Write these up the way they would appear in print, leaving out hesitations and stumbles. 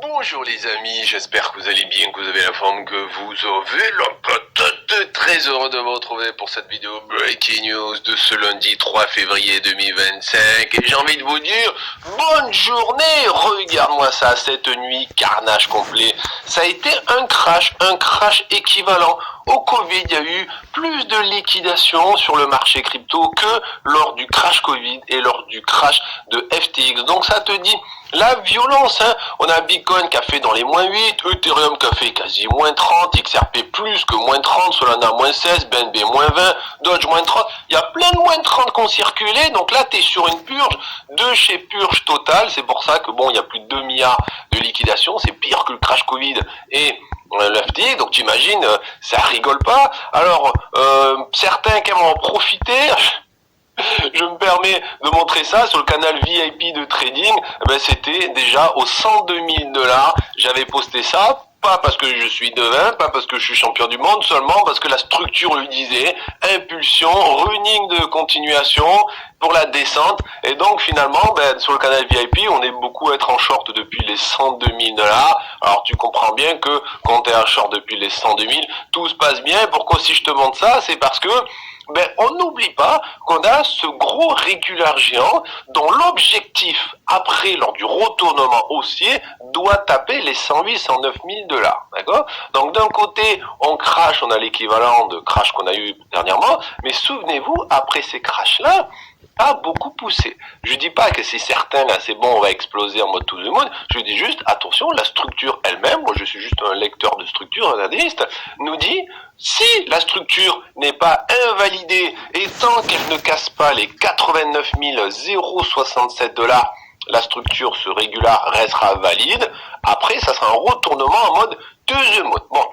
Bonjour les amis, j'espère que vous allez bien, que vous avez la forme que vous avez. La patate, très heureux de vous retrouver pour cette vidéo Breaking News de ce lundi 3 février 2025. Et j'ai envie de vous dire, bonne journée. Regarde-moi ça, cette nuit, carnage complet. Ça a été un crash équivalent au Covid. Il y a eu plus de liquidations sur le marché crypto que lors du crash Covid et lors du crash de FTX. Donc ça te dit la violence, hein. On a Bitcoin qui a fait dans les moins 8, Ethereum qui a fait quasi moins 30, XRP plus que moins 30, Solana moins 16, BNB moins 20, Doge moins 30. Il y a plein de moins 30 qui ont circulé. Donc là, tu es sur une purge de chez purge totale. C'est pour ça que bon, il y a plus de 2 milliards de liquidation. C'est pire que le crash Covid et le FTX. Donc tu imagines, ça rigole pas. Alors, certains qui aiment en profiter... Je me permets de montrer ça sur le canal VIP de trading. C'était déjà aux 102 000 $. J'avais posté ça, pas parce que je suis devin, pas parce que je suis champion du monde, seulement parce que la structure lui disait impulsion, running de continuation pour la descente. Et donc finalement, sur le canal VIP, on est beaucoup à être en short depuis les 102 000 $. Alors tu comprends bien que quand tu es en short depuis les 102 000, tout se passe bien. Pourquoi si je te montre ça, c'est parce que on n'oublie pas qu'on a ce gros régular géant dont l'objectif, après, lors du retournement haussier, doit taper les 108, 109 000 $. D'accord? Donc, d'un côté, on crash, on a l'équivalent de crash qu'on a eu dernièrement, mais souvenez-vous, après ces crashs-là, a beaucoup poussé. Je dis pas que c'est certain, là, c'est bon, on va exploser en mode tout le monde. Je dis juste, attention, la structure elle-même, moi je suis juste un lecteur de structure, un analyste, nous dit, si la structure n'est pas invalidée et tant qu'elle ne casse pas les 89 067 $, la structure, ce régular, restera valide. Après, ça sera un retournement en mode deuxième mode. Bon.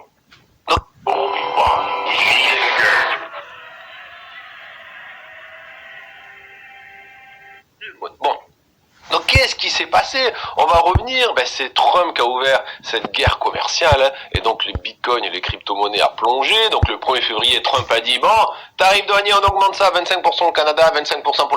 Bon. Donc qu'est-ce qui s'est passé? On va revenir, c'est Trump qui a ouvert cette guerre commerciale, hein, et donc les bitcoins et les crypto-monnaies a plongé. Donc le 1er février, Trump a dit, bon, tarif douanier, on augmente ça, 25% au Canada, 25%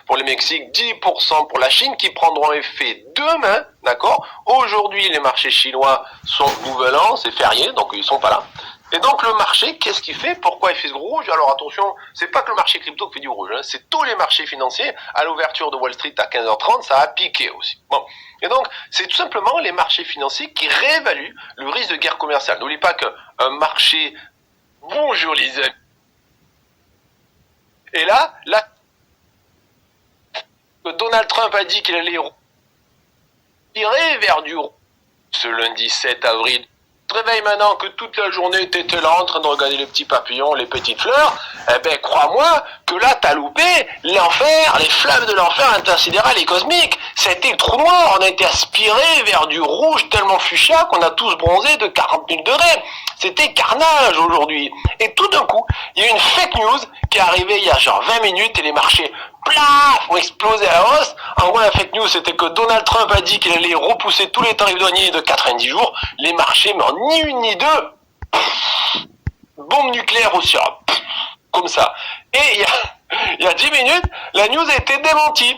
pour le Mexique, 10% pour la Chine, qui prendront effet demain, d'accord? Aujourd'hui, les marchés chinois sont nouvel an, c'est férié, donc ils sont pas là. Et donc le marché, qu'est-ce qu'il fait? Pourquoi il fait ce gros rouge? Alors attention, c'est pas que le marché crypto qui fait du rouge, hein, c'est tous les marchés financiers. À l'ouverture de Wall Street à 15h30, ça a piqué aussi. Bon. Et donc, c'est tout simplement les marchés financiers qui réévaluent le risque de guerre commerciale. N'oublie pas qu'un marché... Bonjour les amis. Et là, Donald Trump a dit qu'il allait tirer vers du rouge ce lundi 7 avril. Tu te réveilles maintenant que toute la journée tu étais là en train de regarder les petits papillons, les petites fleurs, crois-moi que là t'as loupé l'enfer, les flammes de l'enfer intersidéral et cosmique. C'était le trou noir, on a été aspiré vers du rouge tellement fuchsia qu'on a tous bronzé de 40 000 degrés. C'était carnage aujourd'hui. Et tout d'un coup, il y a une fake news qui est arrivée il y a genre 20 minutes et les marchés plaf, ont explosé à la hausse. En gros, la fake news, c'était que Donald Trump a dit qu'il allait repousser tous les tarifs douaniers de 90 jours. Les marchés, mais en ni une ni deux, bombe nucléaire au sirop. Comme ça. Et il y a 10 minutes, la news a été démentie.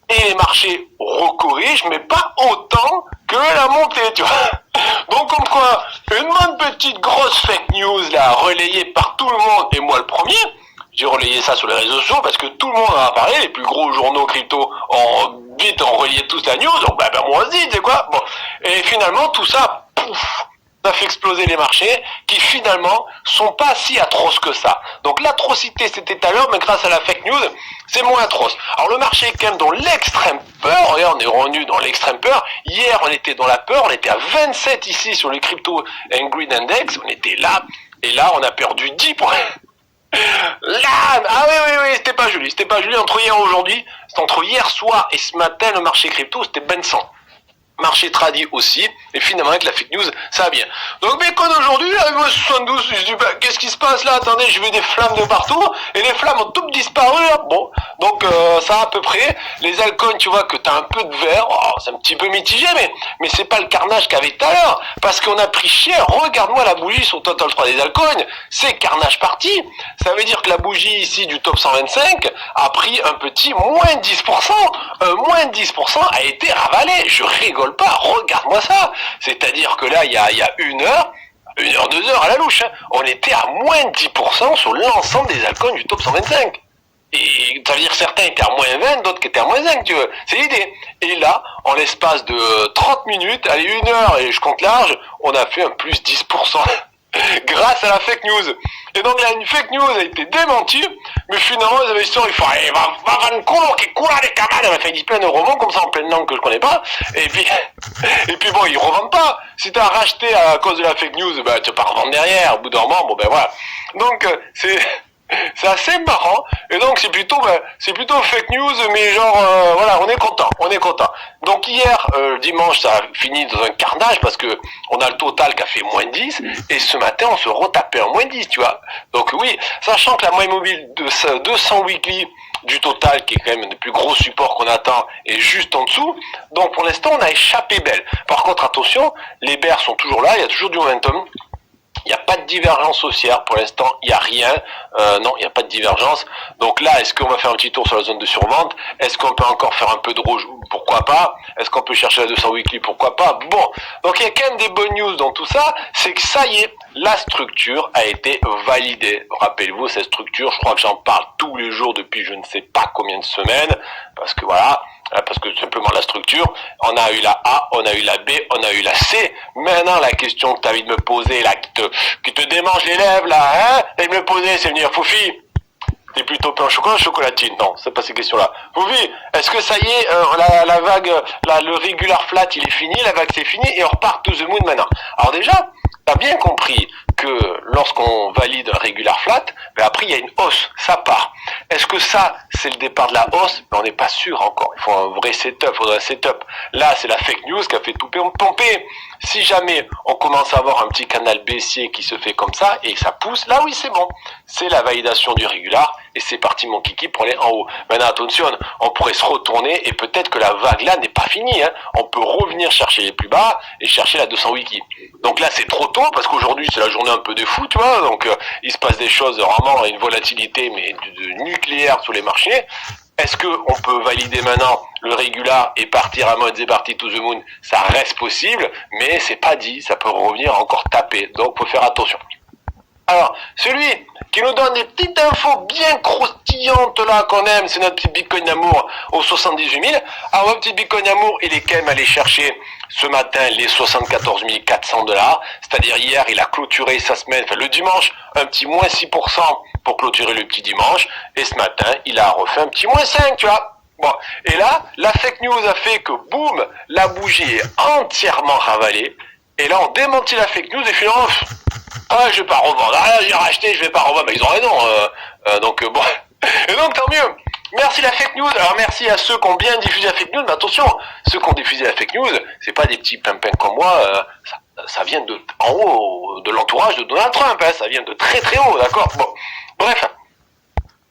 Et les marchés recorrigent, mais pas autant que la montée, tu vois. Donc, comme quoi, une bonne petite grosse fake news, là, relayée par tout le monde, et moi le premier, j'ai relayé ça sur les réseaux sociaux parce que tout le monde en a parlé, les plus gros journaux crypto ont relayé toute la news, donc moi aussi, tu sais quoi. Bon. Et finalement, tout ça, pouf, ça fait exploser les marchés qui finalement sont pas si atroces que ça. Donc l'atrocité c'était tout à l'heure, mais grâce à la fake news, c'est moins atroce. Alors le marché est quand même dans l'extrême peur, regarde, on est revenu dans l'extrême peur. Hier on était dans la peur, on était à 27 ici sur les crypto and green index, on était là, et là on a perdu 10 points. Là, oui, c'était pas Julie, entre hier et aujourd'hui, c'est entre hier soir et ce matin, le marché crypto, c'était ben 100. Marché tradit aussi, et finalement avec la fake news, ça va bien. Donc Bitcoin aujourd'hui, là, 72, je dis, qu'est-ce qui se passe là? Attendez, j'ai vu des flammes de partout, et les flammes ont toutes disparu, là. Bon, donc ça à peu près, les altcoins, tu vois que t'as un peu de vert, c'est un petit peu mitigé, mais c'est pas le carnage qu'il y avait tout à l'heure, parce qu'on a pris cher. Regarde-moi la bougie sur Total 3 des altcoins, c'est carnage parti. Ça veut dire que la bougie ici du top 125 a pris un petit moins 10%, moins 10% a été ravalé, je rigole rigole pas, regarde-moi ça. C'est-à-dire que là, il y a 1 heure, 2 heures à la louche, hein, on était à moins de 10% sur l'ensemble des altcoins du top 125. Et ça veut dire que certains étaient à moins 20, d'autres qui étaient à moins 5, tu veux. C'est l'idée. Et là, en l'espace de 30 minutes, allez, 1 heure, et je compte large, on a fait un plus 10%. Grâce à la fake news. Et donc là, une fake news a été démentie, mais finalement, les investisseurs, ils font, va un culo che cura les camarades, elle m'a fait dire plein de romans comme ça en pleine langue que je connais pas, et puis bon, ils revendent pas. Si t'as racheté à cause de la fake news, bah, tu vas pas revendre derrière, au bout d'un moment, bon ben voilà. Donc, c'est assez marrant, et donc c'est plutôt fake news, mais genre voilà, on est content. Donc hier, dimanche, ça a fini dans un carnage parce que on a le total qui a fait moins 10, et ce matin on se retapait en moins 10, tu vois. Donc oui, sachant que la moyenne mobile de 200 weekly du total, qui est quand même un des plus gros supports qu'on attend, est juste en dessous. Donc pour l'instant on a échappé belle. Par contre attention, les bears sont toujours là, il y a toujours du momentum. Il n'y a pas de divergence haussière pour l'instant, il n'y a rien, non, il n'y a pas de divergence. Donc là, est-ce qu'on va faire un petit tour sur la zone de survente? Est-ce qu'on peut encore faire un peu de rouge? Pourquoi pas? Est-ce qu'on peut chercher la 200 weekly? Pourquoi pas? Bon, donc il y a quand même des bonnes news dans tout ça, c'est que ça y est, la structure a été validée. Rappelez-vous, cette structure, je crois que j'en parle tous les jours depuis je ne sais pas combien de semaines, parce que voilà, parce que simplement la structure, on a eu la A, on a eu la B, on a eu la C. Maintenant, la question que tu as envie de me poser, là, qui te démange les lèvres, là, hein, et de me poser, c'est venir, Foufi, t'es plutôt pain au chocolat ou chocolatine? Non, c'est pas ces questions-là. Foufi, est-ce que ça y est, la vague, le regular flat, il est fini, la vague c'est fini, et on repart to the moon maintenant? Alors déjà, t'as bien compris que lorsqu'on valide un regular flat, ben après il y a une hausse, ça part. Est-ce que ça, c'est le départ de la hausse? Ben on n'est pas sûr encore. Il faut un vrai setup, il faudrait un setup. Là, c'est la fake news qui a fait tout pomper. Si jamais on commence à avoir un petit canal baissier qui se fait comme ça et que ça pousse, là oui c'est bon. C'est la validation du régular et c'est parti mon kiki pour aller en haut. Maintenant attention, on pourrait se retourner et peut-être que la vague là n'est pas finie. Hein. On peut revenir chercher les plus bas et chercher la 200 wiki. Donc là c'est trop tôt parce qu'aujourd'hui c'est la journée un peu de fou, tu vois. Donc il se passe des choses vraiment, une volatilité mais de nucléaire sur les marchés. Est-ce qu'on peut valider maintenant le régular et partir à mode c'est parti to the moon? Ça reste possible, mais c'est pas dit, ça peut revenir encore taper. Donc faut faire attention. Alors, celui qui nous donne des petites infos bien croustillantes là qu'on aime, c'est notre petit Bitcoin d'amour au 78 000. Alors notre petit Bitcoin d'amour, il est quand même allé chercher ce matin les 74 400 $. C'est-à-dire hier, il a clôturé sa semaine, enfin le dimanche, un petit moins 6% pour clôturer le petit dimanche. Et ce matin, il a refait un petit moins 5, tu vois. Bon, et là, la fake news a fait que boum, la bougie est entièrement ravalée. Et là, on démentit la fake news et finalement, je vais pas revendre. Ah, j'ai racheté, je vais pas revendre. Bah, ils ont raison. Donc, bon. Et donc, tant mieux. Merci la fake news. Alors, merci à ceux qui ont bien diffusé la fake news. Mais attention, ceux qui ont diffusé la fake news, c'est pas des petits pimpins comme moi. Ça vient de en haut, de l'entourage de Donald Trump. Hein, ça vient de très très haut, d'accord? Bon. Bref.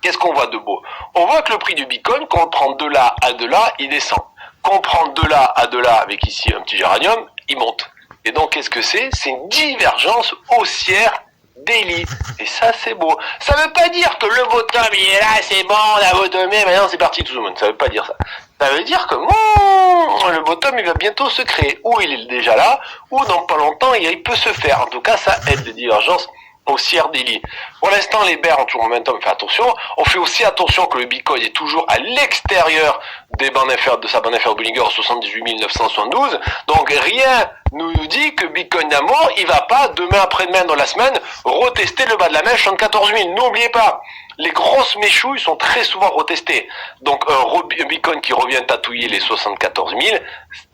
Qu'est-ce qu'on voit de beau? On voit que le prix du Bitcoin, quand on prend de là à de là, il descend. Quand on prend de là à de là, avec ici un petit géranium, il monte. Et donc, qu'est-ce que c'est? C'est une divergence haussière daily. Et ça, c'est beau. Ça veut pas dire que le bottom, il est là, c'est bon, on a bottomé, maintenant c'est parti tout le monde. Ça veut pas dire ça. Ça veut dire que le bottom, il va bientôt se créer. Ou il est déjà là, ou dans pas longtemps, il peut se faire. En tout cas, ça aide les divergences haussière daily. Pour l'instant, les bears ont toujours momentum, fait attention. On fait aussi attention que le Bitcoin est toujours à l'extérieur des bandes inférieures, de sa bande inférieure Bollinger 78 972. Donc rien nous dit que Bitcoin d'amour, il va pas demain après-demain dans la semaine retester le bas de la mèche 74 000. N'oubliez pas, les grosses méchouilles sont très souvent retestées. Donc un Bitcoin qui revient tatouiller les 74 000,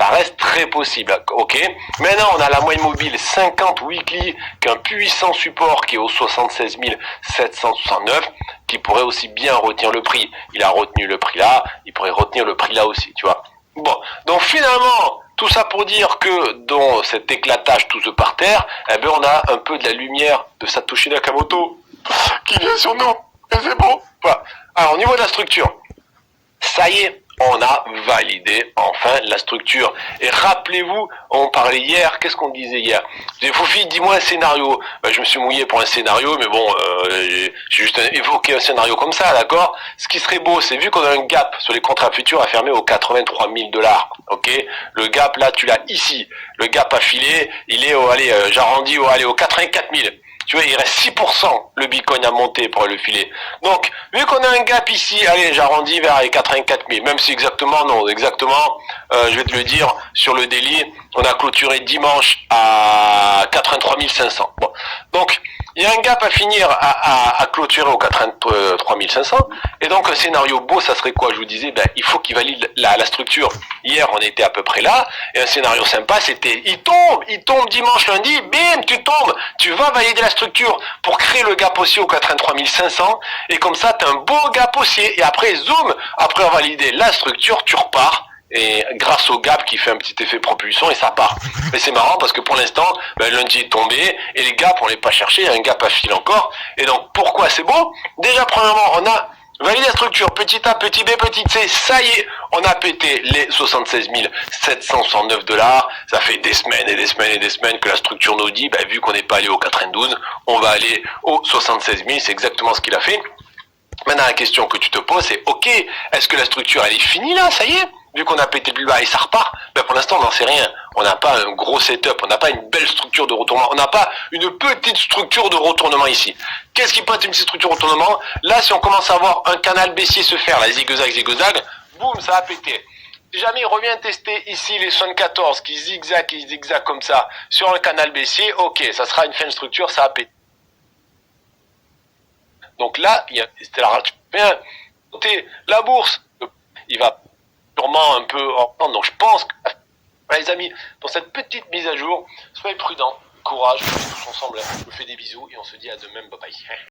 ça reste très possible. Ok. Maintenant, on a la moyenne mobile 50 weekly, qui est un puissant support qui est au 76 769, qui pourrait aussi bien retenir le prix. Il a retenu le prix là, il pourrait retenir le prix là aussi, tu vois. Bon, donc finalement, tout ça pour dire que dans cet éclatage tout ce par terre, eh bien on a un peu de la lumière de Satoshi Nakamoto qui vient sur nous. Et c'est bon. Voilà. Alors au niveau de la structure, ça y est, on a validé enfin la structure. Et rappelez-vous, on parlait hier, qu'est-ce qu'on disait hier? Je disais, Foufi, dis-moi un scénario. Ben, je me suis mouillé pour un scénario, mais bon, j'ai juste évoqué un scénario comme ça, d'accord? Ce qui serait beau, c'est vu qu'on a un gap sur les contrats futurs à fermer aux 83 000 $, ok? Le gap, là, tu l'as ici. Le gap affilé, il est au, allez, j'arrondis aux 84 000. Tu vois, il reste 6%, le Bitcoin a monté pour le filer. Donc, vu qu'on a un gap ici, allez, j'arrondis vers les 84 000, même si exactement, non, exactement, je vais te le dire, sur le daily, on a clôturé dimanche à 83 500. Bon. Donc, il y a un gap à finir à clôturer aux 83 500. Et donc, un scénario beau, ça serait quoi? Je vous disais, ben, il faut qu'il valide la structure. Hier, on était à peu près là. Et un scénario sympa, c'était, il tombe dimanche, lundi, bim, tu tombes. Tu vas valider la structure pour créer le gap haussier aux 83 500. Et comme ça, tu as un beau gap haussier. Et après, zoom, après avoir validé la structure, tu repars. Et grâce au gap qui fait un petit effet propulsion et ça part. Mais c'est marrant parce que pour l'instant, ben, lundi est tombé et les gaps on les pas cherché, il y a un gap à fil encore. Et donc pourquoi c'est beau? Déjà premièrement, on a validé la structure, petit A, petit B, petit C, ça y est, on a pété les 76 769 $. Ça fait des semaines et des semaines et des semaines que la structure nous dit, ben, vu qu'on n'est pas allé au 92, on va aller au 76 000, c'est exactement ce qu'il a fait. Maintenant la question que tu te poses c'est, ok, est-ce que la structure elle est finie là, ça y est? Vu qu'on a pété le plus bas et ça repart, ben pour l'instant on n'en sait rien. On n'a pas un gros setup, on n'a pas une belle structure de retournement, on n'a pas une petite structure de retournement ici. Qu'est-ce qui peut être une petite structure de retournement? Là, si on commence à voir un canal baissier se faire, la zigzag, boum, ça a pété. Si jamais il revient tester ici les 74 qui zigzag comme ça sur un canal baissier, ok, ça sera une fin de structure, ça a pété. Donc là, c'était la bourse, il va sûrement un peu en prendre. Donc je pense que, les amis, pour cette petite mise à jour, soyez prudents, courage, on est tous ensemble. Je vous fais des bisous et on se dit à demain, bye bye.